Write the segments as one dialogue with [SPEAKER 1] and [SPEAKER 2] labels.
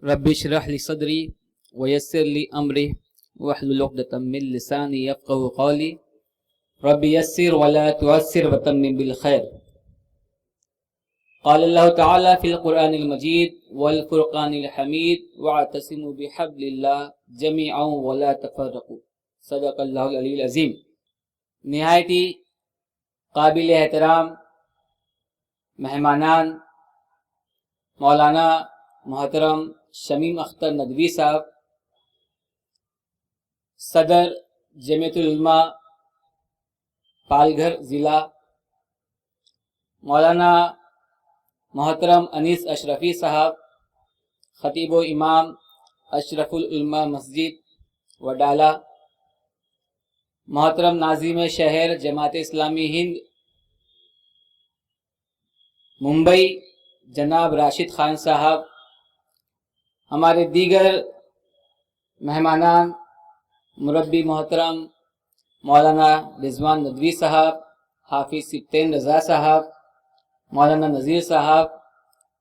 [SPEAKER 1] Rabbi इश्रह ली सदरी वयस्सिर ली अमरी वहलुल उक़दतम मिन लिसानी यफ़क़हू क़ौली rabbi यस्सिर वला तुअस्सिर वतम्मिम बिल खैर। क़ाल अल्लाहु तआला फ़िल क़ुरआनिल मजीद वल फ़ुरक़ानिल हमीद वअतसिमू बिहब्लिल्लाह जमीअन वला तफ़र्रक़ू। सदक़ल्लाहुल अलीयुल अज़ीम। निहायती काबिल एहतराम मेहमानान मौलाना मोहतरम शमीम अख्तर नदवी साहब, सदर जमीयतुल उलमा पालघर ज़िला, मौलाना मोहतरम अनीस अशरफी साहब, खतीब व इमाम अशरफुल उलमा मस्जिद वडाला, मोहतरम नाज़िम शहर जमात इस्लामी हिंद मुंबई जनाब राशिद खान साहब, हमारे दीगर मेहमानान मुरब्बी मोहतरम मौलाना रिजवान नदवी साहब, हाफिज सिब्तैन रज़ा साहब, मौलाना नज़ीर साहब,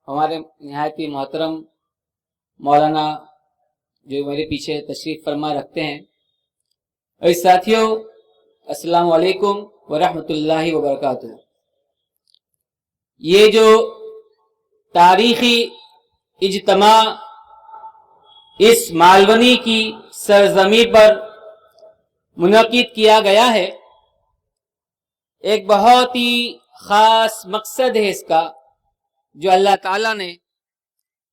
[SPEAKER 1] हमारे निहायती मोहतरम मौलाना जो मेरे पीछे तशरीफ़ फरमा रखते हैं। और साथियों, अस्सलाम वालेकुम व रहमतुल्लाहि व बरकातुहू। ये जो तारीख़ी इज्तिमा इस मालवनी की सरजमी पर मुनक़िद किया गया है, एक बहुत ही ख़ास मकसद है इसका, जो अल्लाह ताला ने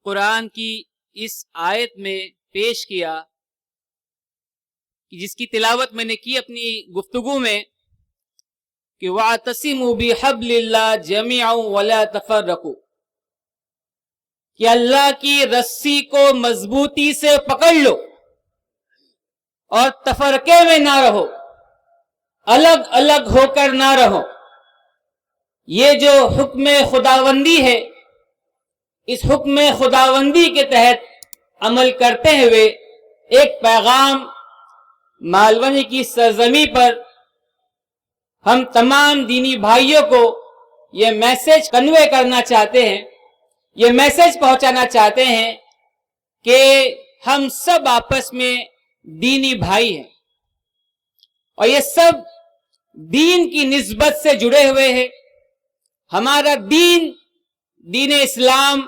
[SPEAKER 1] कुरान की इस आयत में पेश किया, जिसकी तिलावत मैंने की अपनी गुफ्तगू में कि वअतसिमू बिहब्लिल्लाह जमीअन वला तफ़र्रक़ू, कि अल्लाह की रस्सी को मजबूती से पकड़ लो और तफरके में ना रहो, अलग अलग होकर ना रहो। ये जो हुक्म खुदावंदी है, इस हुक्म खुदावंदी के तहत अमल करते हुए एक पैगाम मालवनी की सरजमी पर हम तमाम दीनी भाइयों को ये मैसेज कन्वे करना चाहते हैं, ये मैसेज पहुंचाना चाहते हैं कि हम सब आपस में दीनी भाई हैं और ये सब दीन की निस्बत से जुड़े हुए हैं। हमारा दीन दीन इस्लाम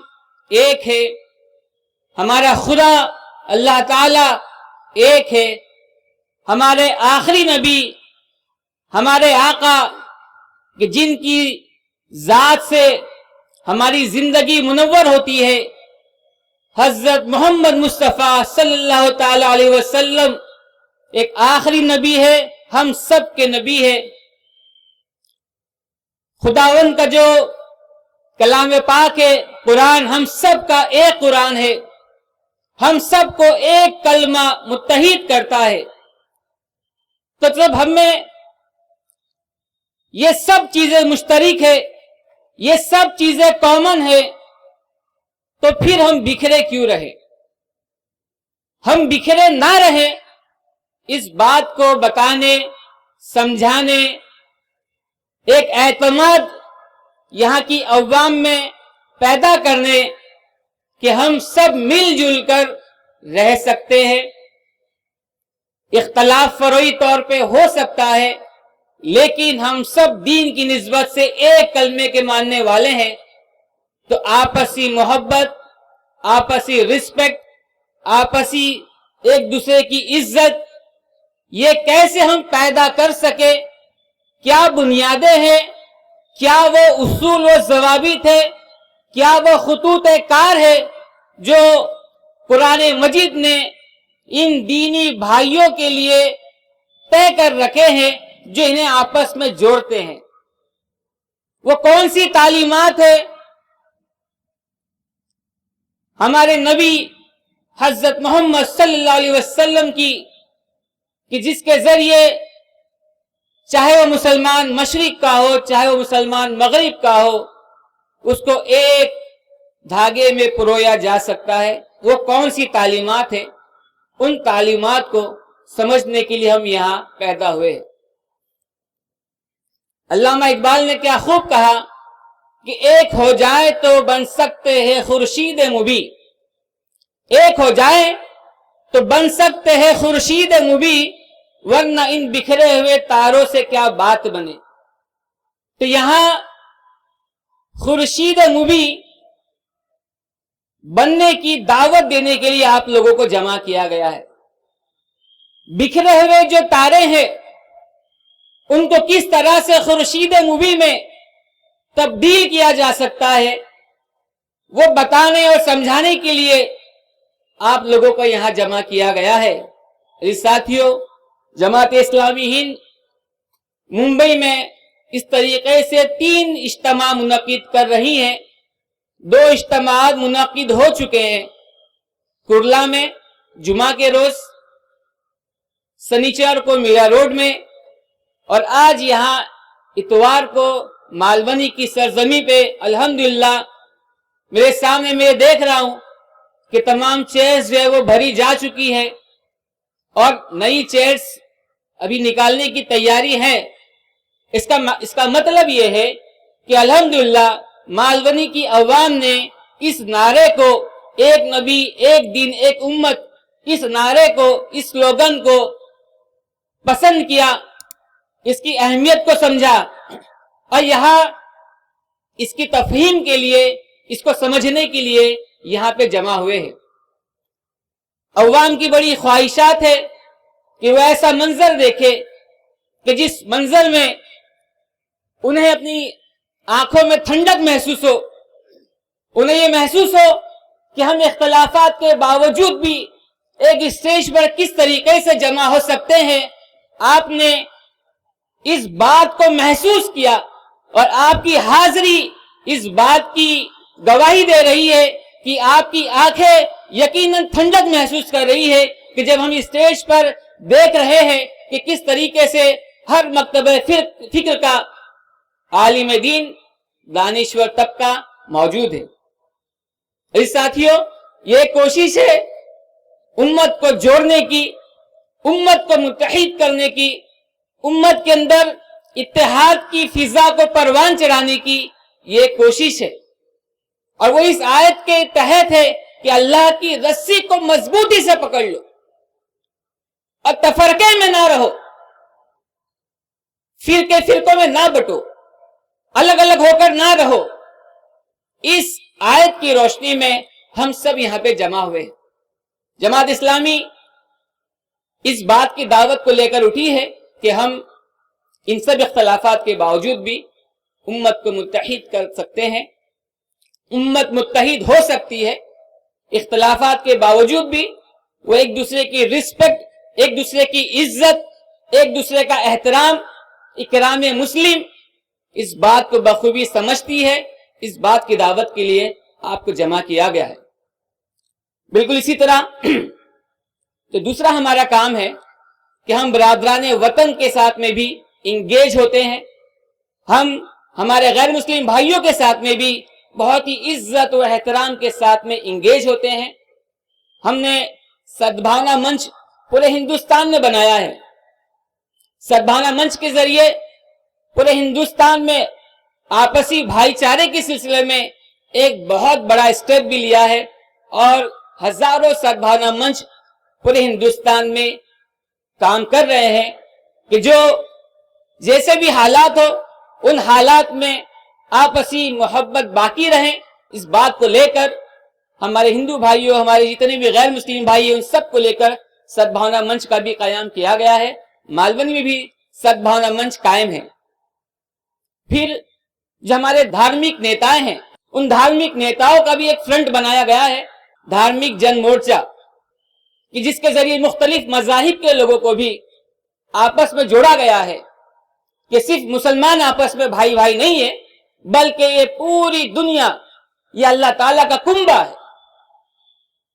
[SPEAKER 1] एक है, हमारा खुदा अल्लाह ताला एक है, हमारे आखिरी नबी, हमारे आका कि जिनकी जात से हमारी जिंदगी मुनव्वर होती है, हजरत मोहम्मद मुस्तफ़ा सल्लल्लाहु ताला अलैहि वसल्लम एक आखिरी नबी है, हम सब के नबी है। खुदावन का जो कलाम पाक है कुरान, हम सब का एक कुरान है, हम सबको एक कलमा मुत्तहिद करता है। तो जब हमें ये सब चीजें मुश्तरक है, ये सब चीजें कॉमन है, तो फिर हम बिखरे क्यों रहे? हम बिखरे ना रहे, इस बात को बताने समझाने, एक एतमाद यहाँ की अवाम में पैदा करने कि हम सब मिलजुल कर रह सकते हैं। इख्तलाफ फरोई तौर पे हो सकता है, लेकिन हम सब दीन की निस्बत से एक कलमे के मानने वाले हैं। तो आपसी मोहब्बत, आपसी रिस्पेक्ट, आपसी एक दूसरे की इज्जत, ये कैसे हम पैदा कर सके? क्या बुनियादें हैं? क्या वो उसूल व ज़वाबित है? क्या वो खुतूत कार है जो कुरान मजीद ने इन दीनी भाइयों के लिए तय कर रखे हैं, जो इन्हें आपस में जोड़ते हैं? वो कौन सी तालीमात है हमारे नबी हजरत मोहम्मद सल्लल्लाहु अलैहि वसल्लम की, कि जिसके जरिए चाहे वो मुसलमान मशरिक का हो, चाहे वो मुसलमान मगरिब का हो, उसको एक धागे में पिरोया जा सकता है? वो कौन सी तालीमात है? उन तालीमात को समझने के लिए हम यहाँ पैदा हुए हैं। अल्लामा इकबाल ने क्या खूब कहा कि एक हो जाए तो बन सकते हैं खुर्शीद मुबी, ایک ہو جائیں تو بن سکتے ہیں خورشید مبی، ورنہ ان بکھرے ہوئے تاروں سے کیا بات بنے۔ تو یہاں خورشید مبی بننے کی دعوت دینے کے لیے آپ لوگوں کو جمع کیا گیا ہے۔ بکھرے ہوئے جو تارے ہیں ان کو کس طرح سے خورشید مبی میں تبدیل کیا جا سکتا ہے، وہ بتانے اور سمجھانے کے لیے آپ لوگوں کو یہاں جمع کیا گیا ہے۔ اس ساتھیوں، جماعت اسلامی ہند ممبئی میں اس طریقے سے 3 اجتماع منعقد کر رہی ہیں۔ 2 اجتماعات منعقد ہو چکے ہیں، کرلا میں جمعہ کے روز، سنیچر کو میرا روڈ میں، اور آج یہاں اتوار کو مالونی کی سرزمین پہ الحمدللہ میرے سامنے میں دیکھ رہا ہوں کہ تمام چیئرز جو ہے وہ بھری جا چکی ہے اور نئی چیئرز ابھی نکالنے کی تیاری ہے۔ اس کا مطلب یہ ہے کہ الحمدللہ مالونی کی عوام نے اس نعرے کو، ایک نبی ایک دین ایک امت، اس نعرے کو، اس سلوگن کو پسند کیا، اس کی اہمیت کو سمجھا، اور یہاں اس کی تفہیم کے لیے، اس کو سمجھنے کے لیے یہاں پہ جمع ہوئے ہیں۔ عوام کی بڑی خواہشات ہے کہ وہ ایسا منظر دیکھے کہ جس منظر میں انہیں اپنی آنکھوں میں ٹھنڈک محسوس ہو، انہیں یہ محسوس ہو کہ ہم اختلافات کے باوجود بھی ایک اسٹیج پر کس طریقے سے جمع ہو سکتے ہیں۔ آپ نے اس بات کو محسوس کیا اور آپ کی حاضری اس بات کی گواہی دے رہی ہے کہ آپ کی آنکھیں یقیناً ٹھنڈک محسوس کر رہی ہے کہ جب ہم اسٹیج پر دیکھ رہے ہیں کہ کس طریقے سے ہر مکتبہ فکر کا عالم دین، دانشور طبقہ موجود ہے۔ اس ساتھیوں، یہ کوشش ہے امت کو جوڑنے کی، امت کو متحد کرنے کی، امت کے اندر اتحاد کی فضا کو پروان چڑھانے کی یہ کوشش ہے، اور وہ اس آیت کے تحت ہے کہ اللہ کی رسی کو مضبوطی سے پکڑ لو اور تفرقے میں نہ رہو، فرقوں میں نہ بٹو، الگ الگ ہو کر نہ رہو۔ اس آیت کی روشنی میں ہم سب یہاں پہ جمع ہوئے ہیں۔ جماعت اسلامی اس بات کی دعوت کو لے کر اٹھی ہے کہ ہم ان سب اختلافات کے باوجود بھی امت کو متحد کر سکتے ہیں، امت متحد ہو سکتی ہے۔ اختلافات کے باوجود بھی وہ ایک دوسرے کی رسپیکٹ، ایک دوسرے کی عزت، ایک دوسرے کا احترام، اکرام مسلم، اس بات کو بخوبی سمجھتی ہے۔ اس بات کی دعوت کے لیے آپ کو جمع کیا گیا ہے۔ بالکل اسی طرح تو دوسرا ہمارا کام ہے کہ ہم برادران وطن کے ساتھ میں بھی انگیج ہوتے ہیں، ہم ہمارے غیر مسلم بھائیوں کے ساتھ میں بھی بہت ہی عزت و احترام کے ساتھ میں انگیج ہوتے ہیں۔ ہم نے سدبھاونا منچ پورے ہندوستان میں بنایا ہے۔ سدبھاونا منچ کے ذریعے پورے ہندوستان میں آپسی بھائی چارے کے سلسلے میں ایک بہت بڑا اسٹیپ بھی لیا ہے، اور ہزاروں سدبھاونا منچ پورے ہندوستان میں کام کر رہے ہیں کہ جو جیسے بھی حالات ہو ان حالات میں آپسی محبت باقی رہیں۔ اس بات کو لے کر ہمارے ہندو بھائیوں، ہمارے جتنے بھی غیر مسلم بھائی ہیں، ان سب کو لے کر سدبھاونا منچ کا بھی قیام کیا گیا ہے۔ مالونی میں بھی سدبھاونا منچ قائم ہے۔ پھر جو ہمارے دھارمک نیتا ہیں، ان دھارمک نیتاؤں کا بھی ایک فرنٹ بنایا گیا ہے، دھارمک جن مورچہ، کہ جس کے ذریعے مختلف مذاہب کے لوگوں کو بھی آپس میں جوڑا گیا ہے کہ صرف مسلمان آپس میں بھائی بھائی نہیں ہے، بلکہ یہ پوری دنیا، یہ اللہ تعالیٰ کا کنبہ ہے،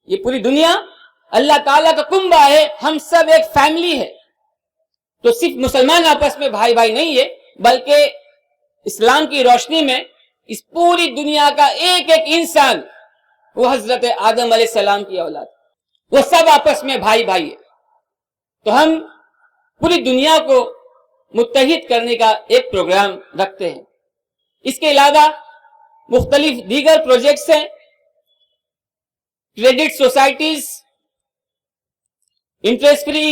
[SPEAKER 1] یہ پوری دنیا اللہ تعالیٰ کا کنبہ ہے، ہم سب ایک فیملی ہے۔ تو صرف مسلمان آپس میں بھائی بھائی نہیں ہے، بلکہ اسلام کی روشنی میں اس پوری دنیا کا ایک ایک انسان وہ حضرت آدم علیہ السلام کی اولاد، وہ سب آپس میں بھائی بھائی ہے۔ تو ہم پوری دنیا کو متحد کرنے کا ایک پروگرام رکھتے ہیں۔ اس کے علاوہ مختلف دیگر پروجیکٹس ہیں credit societies, interest free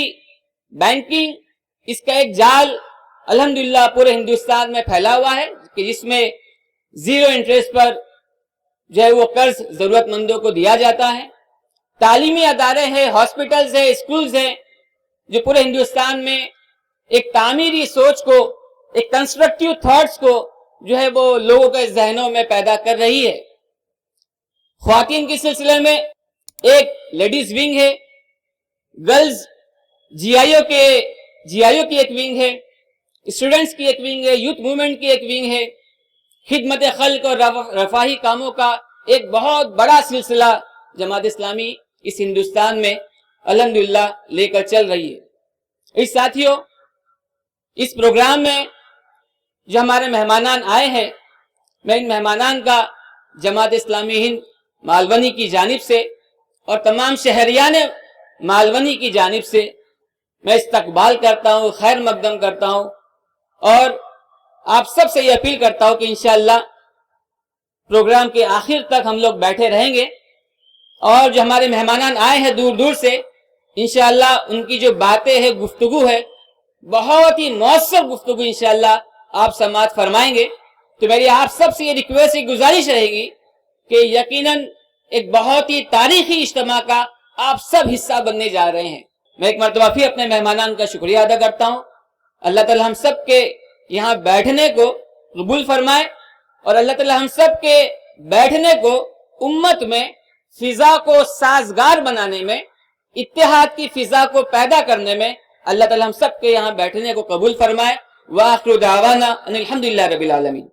[SPEAKER 1] banking, इसका एक जाल अल्हम्दुलिल्लाह पूरे हिंदुस्तान में फैला हुआ है कि जिसमें जीरो इंटरेस्ट पर जो है वो कर्ज जरूरतमंदों को दिया जाता है। तालीमी अदारे हैं, हॉस्पिटल्स हैं, स्कूल्स हैं, जो पूरे हिंदुस्तान में एक तामीरी सोच को, एक कंस्ट्रक्टिव थॉट्स को जो है वो लोगों के जहनों में पैदा कर रही है। ख्वातीन के सिलसिले में एक लेडीज विंग है, गर्ल्स जीआईओ की एक विंग है, स्टूडेंट्स की एक विंग है, यूथ मूवमेंट की एक विंग है। खिदमत खल्क और रफाही कामों का एक बहुत बड़ा सिलसिला जमात इस्लामी इस हिंदुस्तान में अल्हम्दुलिल्लाह लेकर चल रही है। इस साथियों, इस प्रोग्राम में जो हमारे मेहमानान आए हैं, मैं इन मेहमानान का जमात इस्लामी हिंद मालवनी की जानिब से और तमाम शहरियान मालवनी की जानिब से मैं इस्तकबाल करता हूँ, खैर मकदम करता हूँ और आप सब से ये अपील करता हूँ कि इंशाअल्लाह प्रोग्राम के आखिर तक हम लोग बैठे रहेंगे और जो हमारे मेहमानान आए हैं दूर दूर से, इंशाअल्लाह उनकी जो बातें हैं, गुफ्तगू है, बहुत ही मौसर गुफ्तगू इंशाअल्लाह आप समाअत फरमाएंगे। तो मेरी आप सब से ये रिक्वेस्ट, ये गुजारिश रहेगी कि यकीनन एक बहुत ही तारीखी इज्तिमा का आप सब हिस्सा बनने जा रहे हैं। मैं एक मरतबा फिर अपने मेहमानान का शुक्रिया अदा करता हूँ। अल्लाह ताला हम सब के यहाँ बैठने को कबूल फरमाए और अल्लाह ताला हम सब के बैठने को उम्मत में फिजा को साजगार बनाने में, इत्तेहाद की फिजा को पैदा करने में अल्लाह ताला हम सब के यहाँ बैठने को कबूल फरमाए। व आखिरु दावाना अनिल हम्दुलिल्लाहि रब्बिल आलमीन।